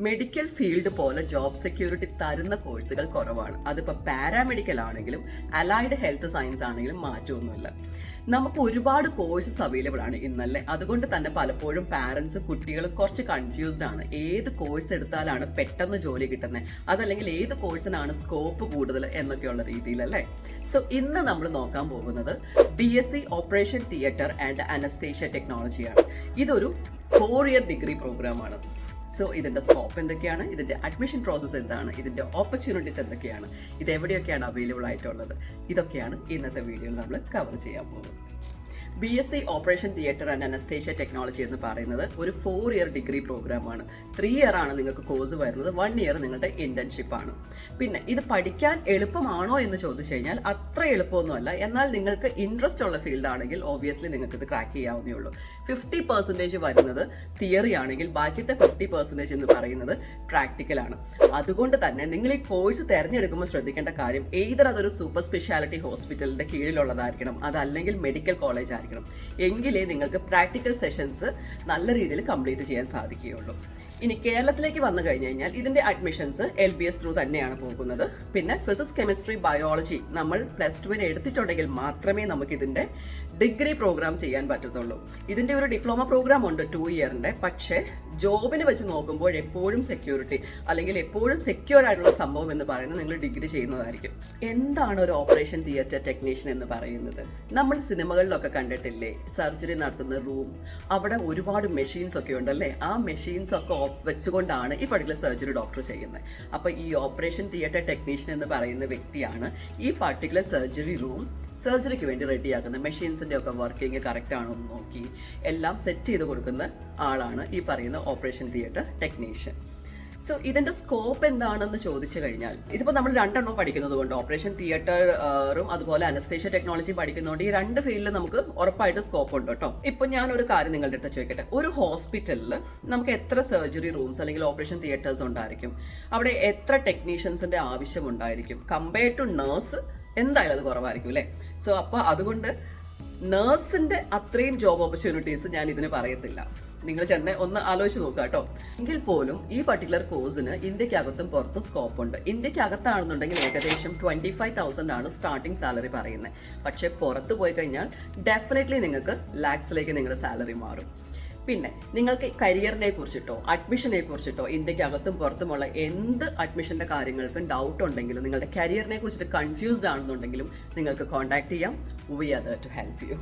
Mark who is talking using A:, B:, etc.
A: Medical field പോലെ job security തരുന്ന കോഴ്സുകൾ കുറവാണ്. അതിപ്പോൾ പാരാമെഡിക്കൽ ആണെങ്കിലും അലൈഡ് ഹെൽത്ത് സയൻസ് ആണെങ്കിലും മാറ്റമൊന്നുമില്ല. നമുക്ക് ഒരുപാട് കോഴ്സസ് അവൈലബിൾ ആണ് ഇന്നല്ലേ. അതുകൊണ്ട് തന്നെ പലപ്പോഴും പാരൻസ് കുട്ടികളും കുറച്ച് കൺഫ്യൂസ്ഡ് ആണ്. ഏത് കോഴ്സ് എടുത്താലാണ് പെട്ടെന്ന് ജോലി കിട്ടുന്നത്, അതല്ലെങ്കിൽ ഏത് കോഴ്സിനാണ് സ്കോപ്പ് കൂടുതൽ എന്നൊക്കെയുള്ള രീതിയിലല്ലേ. സോ ഇന്ന് നമ്മൾ നോക്കാൻ പോകുന്നത് BSc operation theatre and anaesthesia ടെക്നോളജിയാണ്. ഇതൊരു 4-year ഡിഗ്രി പ്രോഗ്രാമാണ്. സോ ഇതിൻ്റെ സ്കോപ്പ് എന്തൊക്കെയാണ്, ഇതിൻ്റെ അഡ്മിഷൻ പ്രോസസ്സ് എന്താണ്, ഇതിൻ്റെ ഓപ്പർച്യൂണിറ്റീസ് എന്തൊക്കെയാണ്, ഇത് എവിടെയൊക്കെയാണ് അവൈലബിൾ ആയിട്ടുള്ളത്, ഇതൊക്കെയാണ് ഇന്നത്തെ വീഡിയോയിൽ നമ്മൾ കവർ ചെയ്യാൻ പോകുന്നത്. BSc operation theatre and anaesthesia technology എന്ന് പറയുന്നത് ഒരു 4-year ഡിഗ്രി പ്രോഗ്രാമാണ്. 3 year ആണ് നിങ്ങൾക്ക് കോഴ്സ് വരുന്നത്, 1 year നിങ്ങളുടെ ഇന്റേൺഷിപ്പ് ആണ്. പിന്നെ ഇത് പഠിക്കാൻ എളുപ്പമാണോ എന്ന് ചോദിച്ചു കഴിഞ്ഞാൽ അത്ര എളുപ്പമൊന്നുമല്ല. എന്നാൽ നിങ്ങൾക്ക് ഇൻട്രസ്റ്റ് ഉള്ള ഫീൽഡ് ആണെങ്കിൽ ഓബ്വിയസ്ലി നിങ്ങൾക്ക് ഇത് ക്രാക്ക് ചെയ്യാവുന്നേ ഉള്ളൂ. 50% വരുന്നത് തിയറി ആണെങ്കിൽ ബാക്കിത്തെ 50% എന്ന് പറയുന്നത് പ്രാക്ടിക്കലാണ്. അതുകൊണ്ട് തന്നെ നിങ്ങൾ ഈ കോഴ്സ് തിരഞ്ഞെടുക്കുമ്പോൾ ശ്രദ്ധിക്കേണ്ട കാര്യം, എയ്തർ അതൊരു സൂപ്പർ സ്പെഷ്യാലിറ്റി ഹോസ്പിറ്റലിന്റെ കീഴിലുള്ളതായിരിക്കണം, അതല്ലെങ്കിൽ മെഡിക്കൽ കോളേജ് ആയിരിക്കണം. എങ്കിലേ നിങ്ങൾക്ക് പ്രാക്ടിക്കൽ സെഷൻസ് നല്ല രീതിയിൽ കംപ്ലീറ്റ് ചെയ്യാൻ സാധിക്കുകയുള്ളൂ. ഇനി കേരളത്തിലേക്ക് വന്നു കഴിഞ്ഞു കഴിഞ്ഞാൽ ഇതിന്റെ അഡ്മിഷൻസ് LBS ത്രൂ തന്നെയാണ് പോകുന്നത്. പിന്നെ ഫിസിക്സ്, കെമിസ്ട്രി, ബയോളജി നമ്മൾ +2 എടുത്തിട്ടുണ്ടെങ്കിൽ മാത്രമേ നമുക്ക് ഇതിന്റെ ഡിഗ്രി പ്രോഗ്രാം ചെയ്യാൻ പറ്റത്തുള്ളൂ. ഇതിന്റെ ഒരു ഡിപ്ലോമ പ്രോഗ്രാം ഉണ്ട് 2 yearന്റെ. പക്ഷേ ജോബിന് വെച്ച് നോക്കുമ്പോൾ എപ്പോഴും സെക്യൂരിറ്റി അല്ലെങ്കിൽ എപ്പോഴും സെക്യൂർ ആയിട്ടുള്ള സംഭവം എന്ന് പറയുന്നത് നിങ്ങൾ ഡിഗ്രി ചെയ്യുന്നതായിരിക്കും. എന്താണ് ഒരു ഓപ്പറേഷൻ തിയേറ്റർ ടെക്നീഷ്യൻ എന്ന് പറയുന്നത്? നമ്മൾ സിനിമകളിലൊക്കെ കണ്ടിട്ടില്ലേ, സർജറി നടത്തുന്ന റൂം, അവിടെ ഒരുപാട് മെഷീൻസ് ഒക്കെ ഉണ്ടല്ലേ. ആ മെഷീൻസ് ഒക്കെ വെച്ചുകൊണ്ടാണ് ഈ പർട്ടിക്കുലർ സർജറി ഡോക്ടർ ചെയ്യുന്നത്. അപ്പോൾ ഈ ഓപ്പറേഷൻ തിയേറ്റർ ടെക്നീഷ്യൻ എന്ന് പറയുന്ന വ്യക്തിയാണ് ഈ പർട്ടിക്കുലർ സർജറി റൂം സർജറിക്ക് വേണ്ടി റെഡിയാക്കുന്ന മെഷീൻസിൻ്റെ ഒക്കെ വർക്കിംഗ് കറക്റ്റ് ആണോ എന്ന് നോക്കി എല്ലാം സെറ്റ് ചെയ്ത് കൊടുക്കുന്ന ആളാണ് ഈ പറയുന്ന ഓപ്പറേഷൻ തിയേറ്റർ ടെക്നീഷ്യൻ. സോ ഇതിന്റെ സ്കോപ്പ് എന്താണെന്ന് ചോദിച്ചു കഴിഞ്ഞാൽ, ഇതിപ്പോൾ നമ്മൾ 2 എണ്ണം പഠിക്കുന്നത് കൊണ്ട്, ഓപ്പറേഷൻ തിയേറ്ററും അതുപോലെ അനസ്തേഷ്യ ടെക്നോളജി പഠിക്കുന്നതുകൊണ്ട് ഈ 2 ഫീൽഡിൽ നമുക്ക് ഉറപ്പായിട്ട് സ്കോപ്പ് ഉണ്ട് കേട്ടോ. ഇപ്പോൾ ഞാനൊരു കാര്യം നിങ്ങളുടെ അടുത്ത് ചോദിക്കട്ടെ, ഒരു ഹോസ്പിറ്റലിൽ നമുക്ക് എത്ര സർജറി റൂംസ് അല്ലെങ്കിൽ ഓപ്പറേഷൻ തിയേറ്റേഴ്സ് ഉണ്ടായിരിക്കും? അവിടെ എത്ര ടെക്നീഷ്യൻസിന്റെ ആവശ്യമുണ്ടായിരിക്കും? കമ്പയർ ടു നേഴ്സ് എന്തായാലും അത് കുറവായിരിക്കും അല്ലേ. സോ അപ്പോൾ അതുകൊണ്ട് നേഴ്സിന്റെ അത്രയും ജോബ് ഓപ്പർച്യൂണിറ്റീസ് ഞാൻ ഇതിന് പറയത്തില്ല. നിങ്ങൾ ചെന്ന് ഒന്ന് ആലോചിച്ച് നോക്കുക കേട്ടോ. എങ്കിൽ പോലും ഈ പർട്ടിക്കുലർ കോഴ്സിന് ഇന്ത്യക്കകത്തും പുറത്തും സ്കോപ്പ് ഉണ്ട്. ഇന്ത്യക്കകത്താണെന്നുണ്ടെങ്കിൽ ഏകദേശം 25,000 ആണ് സ്റ്റാർട്ടിംഗ് സാലറി പറയുന്നത്. പക്ഷേ പുറത്ത് പോയി കഴിഞ്ഞാൽ ഡെഫിനറ്റ്ലി നിങ്ങൾക്ക് ലാക്സിലേക്ക് നിങ്ങളുടെ സാലറി മാറും. പിന്നെ നിങ്ങൾക്ക് കരിയറിനെ കുറിച്ചിട്ടോ അഡ്മിഷനെ കുറിച്ചിട്ടോ ഇന്ത്യക്കകത്തും പുറത്തുമുള്ള എന്ത് അഡ്മിഷൻ്റെ കാര്യങ്ങൾക്കും ഡൗട്ട് ഉണ്ടെങ്കിലും, നിങ്ങളുടെ കരിയറിനെ കുറിച്ചിട്ട് കൺഫ്യൂസ്ഡ് ആണെന്നുണ്ടെങ്കിലും നിങ്ങൾക്ക് കോൺടാക്ട് ചെയ്യാം. We are there to help U.